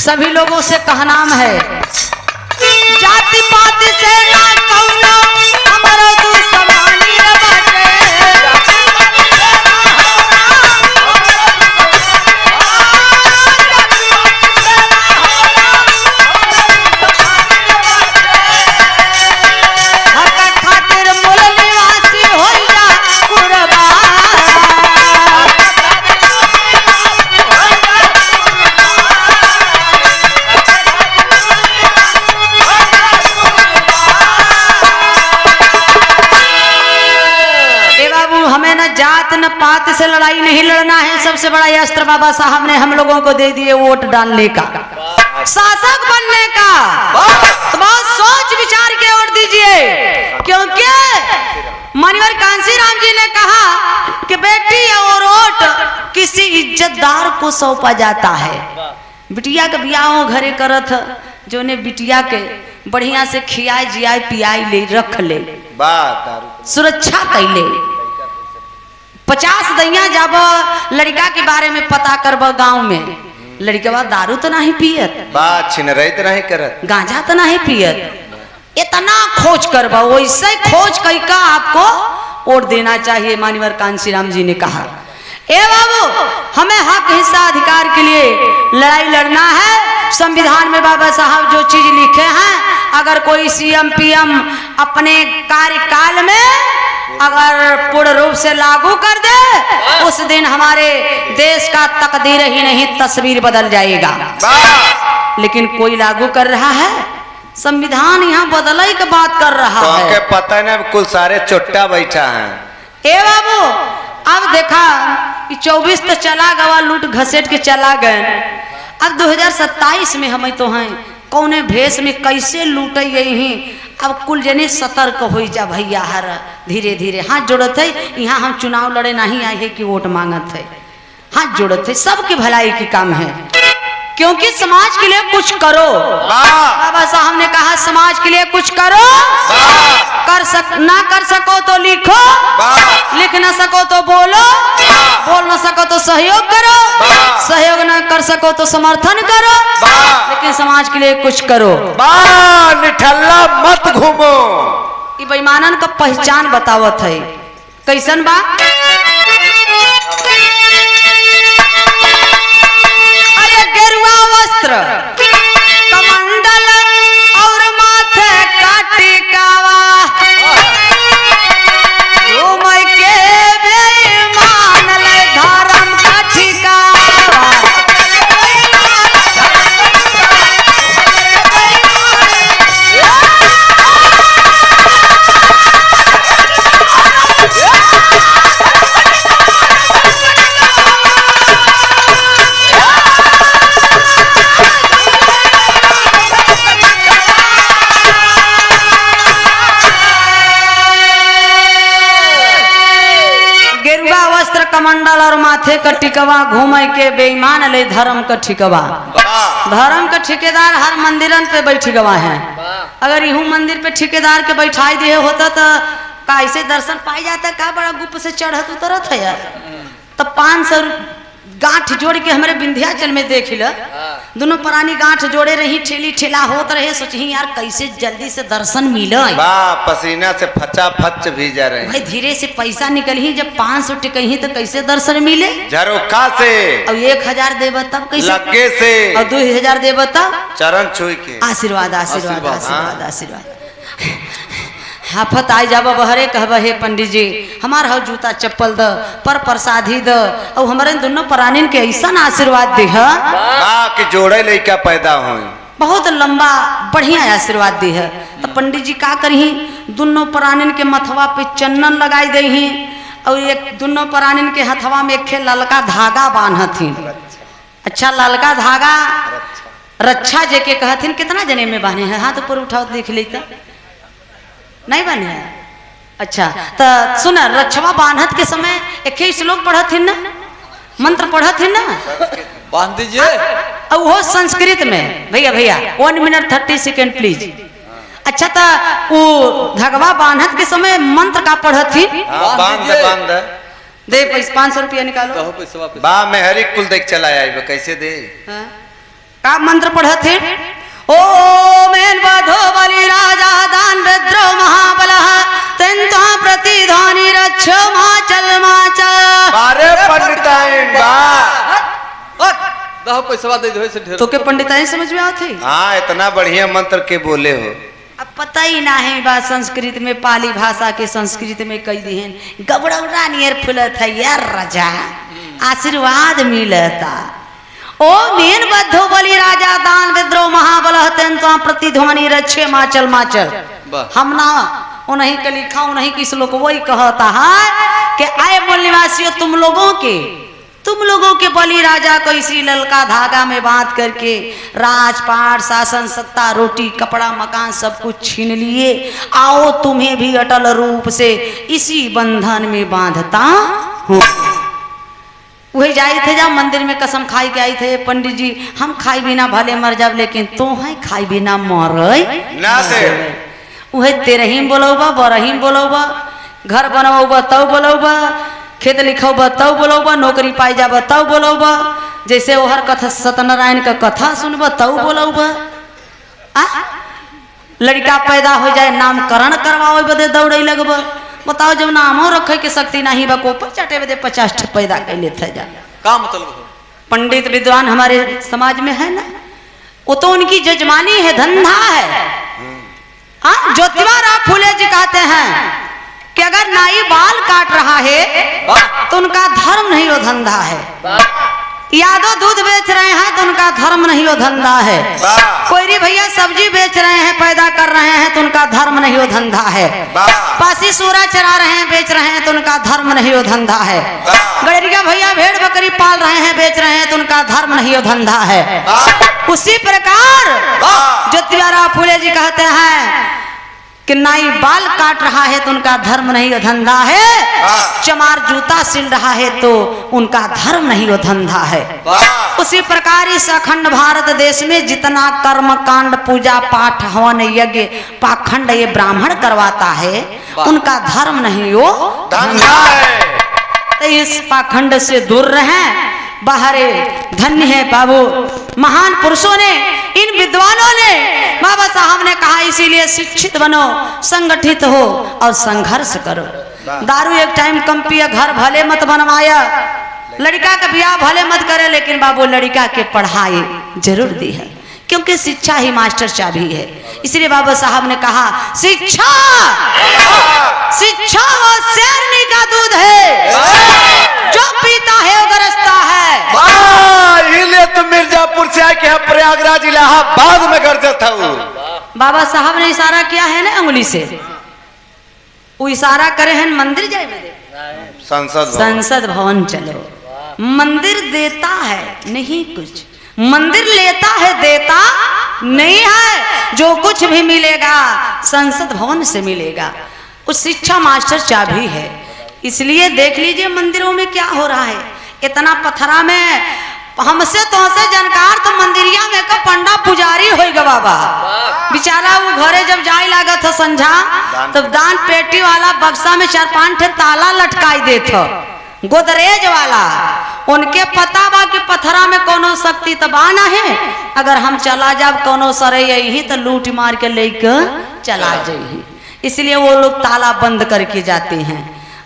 सभी लोगों से कहनाम है जाति पाति से ना कौनो हमारा दुश्मनी रे बाटे। हक खातिर मूल निवासी होई जा कुर्बान। हमें न जात न पात से लड़ाई नहीं लड़ना है। सबसे बड़ा अस्त्र बाबा साहब ने हम लोगों को दे दिए वोट डालने का, शासक बनने का। तो बहुत सोच विचार के वोट दीजिए, क्योंकि मानवर कांसी राम जी ने कहा कि बेटी और वोट किसी इज्जतदार को सौंपा जाता है। बिटिया के बियाह घरे करत जो ने बिटिया के बढ़िया से खियाए जियाए पियाई ले रख ले, सुरक्षा कैले। 50 दैया जब लड़का के बारे में पता करब गांव में, लड़का दारू तो नहीं पियत, तो नहीं करत, गांजा तो नहीं पियत। इतना खोज करब, वैसे खोज करके आपको वोट देना चाहिए। मानवर कांसीराम जी ने कहा ए बाबू हमें हक हिस्सा अधिकार के लिए लड़ाई लड़ना है। संविधान में बाबा साहब जो चीज लिखे हैं अगर कोई सीएम पीएम अपने कार्यकाल में अगर पूर्ण रूप से लागू कर दे, उस दिन हमारे देश का तकदीर ही नहीं तस्वीर बदल जाएगा। लेकिन कोई लागू कर रहा है, संविधान यहाँ बदलने की बात कर रहा है। पता है ना, कुल सारे चुट्टा बैठा है। ए बाबू, अब देखा कि 24 तो चला गवा, लूट घसेट के चला गए। अब 2027 में हम तो हैं, कौने भेष में कैसे लूटे गई। अब कुल जने सतर्क हो जा भैया, हर धीरे धीरे हाथ जोड़त है। यहाँ हम चुनाव लड़े नहीं आए है कि वोट मांगत है, हाथ जोड़त है। सबकी भलाई की काम है, क्योंकि समाज के लिए कुछ करो। बाबा साहब ने कहा समाज के लिए कुछ करो। ना कर सको तो लिखो, लिख ना सको तो बोलो, बोल ना सको तो सहयोग करो, सहयोग ना कर सको तो समर्थन करो, लेकिन समाज के लिए कुछ करो। निठल्ला मत घूमो। ये बेईमानन का पहचान बतावत है। कैसन बा? अरे गेरुआ वस्त्र, कमंडल और माथे का टिकावा, घूम के बेईमान ले धर्म का ठिकावा। कमंडल और माथे का टिकवा, घूम के बेईमान ले धर्म का ठिकवा। धर्म का ठेकेदार हर मंदिरन पे बैठ गवा है। अगर यूं मंदिर पे ठेकेदार के बैठाई दिए होता तो कैसे दर्शन पाई जाता? का बड़ा गुप से चढ़त उतरत है यार। तब 500 गांठ जोड़ के हमारे विंध्याचल में देख ल, दोनों प्राणी गांठ जोड़े रही, ठेली ठेला होत रहे। सोची यार कैसे जल्दी से दर्शन मिले। पसीना से फचा फच भी जा रहे भाई, धीरे से पैसा निकल ही, जब 500 टिकही तो कैसे दर्शन मिले? झरोखा से। और 1000 देव तब कैसे? लगे से। और 2000 देव तब चरण छुई के। आशीर्वाद आशीर्वाद आशीर्वाद आशीर्वाद। हाफत आई जाब बहरे कहब हे पंडित जी हमार हो जूता चप्पल द, पर प्रसादी द, और हमारे दोनों प्राणीन के ऐसा आशीर्वाद दे कि जोड़े लड़का पैदा हो। बहुत लंबा बढ़िया आशीर्वाद दी है। तो पंडित जी का करी, दोनों प्राणीन के मथवा पे चंदन लगाई दही, और एक दोनों प्राणीन के हथवा में एक ललका धागा बांधथिन। अच्छा, ललका धागा रक्षा जेके कहथिन। कितना जने में बांधे हैं? हाथ ऊपर उठाओ देख लेता। नहीं बने है? अच्छा, तो सुना, रक्षवा बांधत के समय एक श्लोक पढ़त ना, मंत्र पढ़त ना, बांध दीजिए। और वो संस्कृत में। भैया भैया 1 मिनट 30 सेकेंड प्लीज। अच्छा, तो वो धगवा बांधत के समय मंत्र का पढ़त थी? बांध दे 500 रुपया निकालो। बा मैं हरी कुल देख चला आई, कैसे दे? का मंत्र पढ़त थे? ओमेन बधो बलि राजा दान रुद्रो महाबलः तेन्त्वा प्रतिध्वनि रक्षो माचल माचल। बारे पंडिताइन बा। दहो पैसा दे दो से ढेर। तो के पंडिताइन समझ में आते? हाँ, इतना बढ़िया मंत्र के बोले हो। अब पता ही ना है बात संस्कृत में, पाली भाषा के संस्कृत में कई दिहन गबड़ौरा नियर फुलत है यार राजा, आशीर्वाद मिलता। ओ मेन बद्धो बलि राजा दान विद्रोह महाबलः तेन्त्वा प्रतिध्वनि रक्षे माचल माचल। हम ना उन्हीं के लिखा, उन्हीं की श्लोक वही कहता है कि आए मूल निवासियों, तुम लोगों के बलि राजा को इसी ललका धागा में बांध करके राजपाट शासन सत्ता रोटी कपड़ा मकान सब कुछ छीन लिए। आओ तुम्हें भी अटल रूप से इसी बंधन में बांधता हूँ। वही जाए थे, जब मंदिर में कसम खाई के आई थे, पंडित जी हम खाई बिना भले मर जाब, लेकिन तो है खाई बिना मर ना दे। वही तेरहीम बोलौबा, बरहीम बोलौबा, घर बनौबा तब बोलौबा, खेत लिखौबा तब बोलौबा, नौकरी पाई जाबा तब बोलौबा, जैसे ओहर कथा सत्यनारायण का कथा सुनबा तब बोलौबा। लड़का पैदा हो जाए नामकरण करवाओ बदे दौड़े लगबा। बताओ, जब नामो रखे के शक्ति नहीं बा, को चटे बदे 50 पैदा कर लेते जा। का मतलब? पंडित विद्वान हमारे समाज में है ना, वो तो उनकी जजमानी है, धंधा है। हाँ, ज्योतिबा राव फूले जी कहते हैं कि अगर नाई बाल काट रहा है तो उनका धर्म नहीं वो धंधा है। यादव दूध बेच रहे हैं तो उनका धर्म नहीं वो धंधा है। कोयरी भैया सब्जी बेच रहे हैं, पैदा कर रहे हैं तो उनका धर्म नहीं वो धंधा है। पासी सूरा चरा रहे हैं, बेच रहे हैं तो उनका धर्म नहीं वो धंधा है। गड़रिया भैया भेड़ बकरी पाल रहे हैं, बेच रहे हैं तो उनका धर्म नहीं वो धंधा है। उसी प्रकार ज्योतिबा राव फूले जी कहते हैं कि नाई बाल काट रहा है तो उनका धर्म नहीं वो धंधा है। चमार जूता सिल रहा है तो उनका धर्म नहीं वो धंधा है। उसी प्रकार इस अखंड भारत देश में जितना कर्म कांड पूजा पाठ हवन यज्ञ पाखंड ये ब्राह्मण करवाता है उनका धर्म नहीं वो धंधा है। तो इस पाखंड से दूर रहें। बाहरे धन्य है बाबू, महान पुरुषों ने, इन विद्वानों ने, बाबा साहब ने कहा इसीलिए शिक्षित बनो, संगठित हो और संघर्ष करो। दारू एक टाइम कम पिए, घर भले मत बनवाया, लड़का का ब्याह भले मत करे, लेकिन बाबू लड़का के पढ़ाई जरूर दी है, क्योंकि शिक्षा ही मास्टर चाबी है। इसलिए बाबा साहब ने कहा शिक्षा, शिक्षा वो शेरनी का दूध है, जो पीता है वो गरजता है। इसलिए तुम मिर्जापुर से आए कि प्रयागराज इलाहाबाद में गरजत हूँ। बाबा साहब ने इशारा किया है ना अंगुली से, वो इशारा करे हैं मंदिर जाए, संसद भवन चलो। मंदिर देता है नहीं कुछ, मंदिर लेता है देता नहीं है। जो कुछ भी मिलेगा संसद भवन से मिलेगा। उस शिक्षा मास्टर चाबी है। इसलिए देख लीजिए मंदिरों में क्या हो रहा है। इतना पथरा में हमसे तो से जानकार तो मंदिरिया में का पंडा पुजारी हो गया बाबा। बेचारा वो घरे जब जाए लगा था संझा, तब दान पेटी वाला बक्सा में 4-5 ठे ताला लटकाई देता, गोदरेज वाला। उनके पता बा कि पथरा में कोनो शक्ति तबा ना है, अगर हम चला जाब कोनो सरे यही तो लूट मार के लेकर चला जाइए। इसलिए वो लोग ताला बंद करके जाते हैं।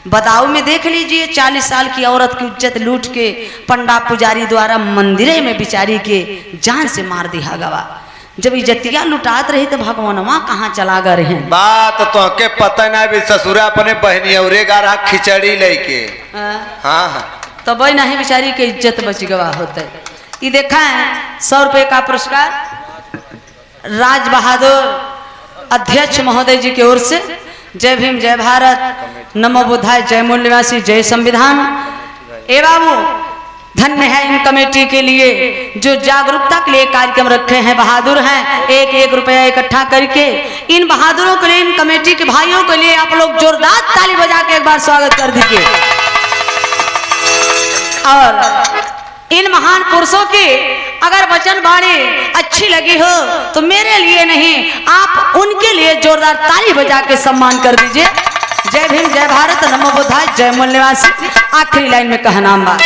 बदाऊ में देख लीजिए 40 साल की औरत की इज्जत लूट के पंडा पुजारी द्वारा मंदिरे में बिचारी के जान से मार दिया गवा। जब इज्जतिया लुटात रही तो भगवानवा कहाँ चला गए हैं। बात तो के पता ना भी ससुरा अपने बहनी और रहा खिचड़ी लेके। हाँ तो वही नहीं बेचारी के इज्जत बच गवा होते। ये देखा है 100 रुपये का पुरस्कार राज बहादुर अध्यक्ष महोदय जी की ओर से। जय भीम, जय भारत, नमो बुद्धाय, जय मूल निवासी, जय संविधान। ए बाबू धन्य है इन कमेटी के लिए जो जागरूकता के लिए कार्यक्रम रखे हैं। बहादुर हैं, 1-1 रुपया इकट्ठा करके इन बहादुरों के लिए, इन कमेटी के भाइयों के लिए आप लोग जोरदार ताली बजा के एक बार स्वागत कर दीजिए। और इन महान पुरुषों की अगर वचन बाणी अच्छी लगी हो तो मेरे लिए नहीं, आप उनके लिए जोरदार ताली बजा के सम्मान कर दीजिए। जय भीम, जय भारत, नमो बुद्धाय, जय मूल निवासी। आखिरी लाइन में कहा नाम बा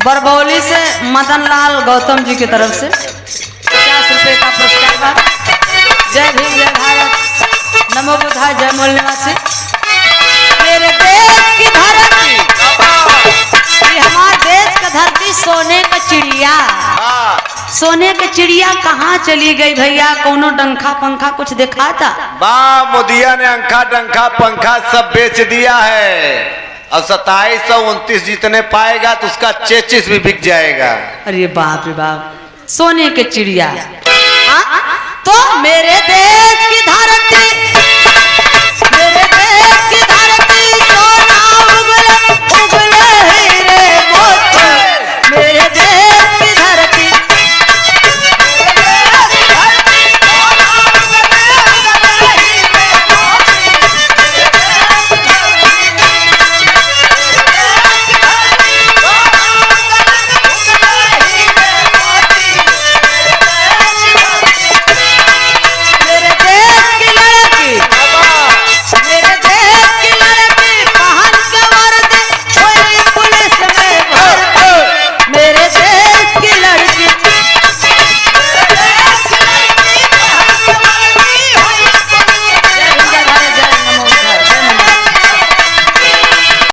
बरबौली से मदन लाल गौतम जी की तरफ से 50 रुपये का पुरस्कार बा। जय भीम, जय भारत, नमो बुद्धाय, जय मूल निवासी। मेरे देश की धरती, ये हमारे देश का धरती सोने का चिड़िया, सोने की चिड़िया कहाँ चली गई भैया? कोनो डंखा पंखा कुछ देखा था? मोदिया ने अंखा डंखा पंखा सब बेच दिया है। अब 2729 जितने पाएगा तो उसका 33 भी बिक जाएगा। अरे बाप रे बाप, सोने के चिड़िया। तो मेरे देश की धरती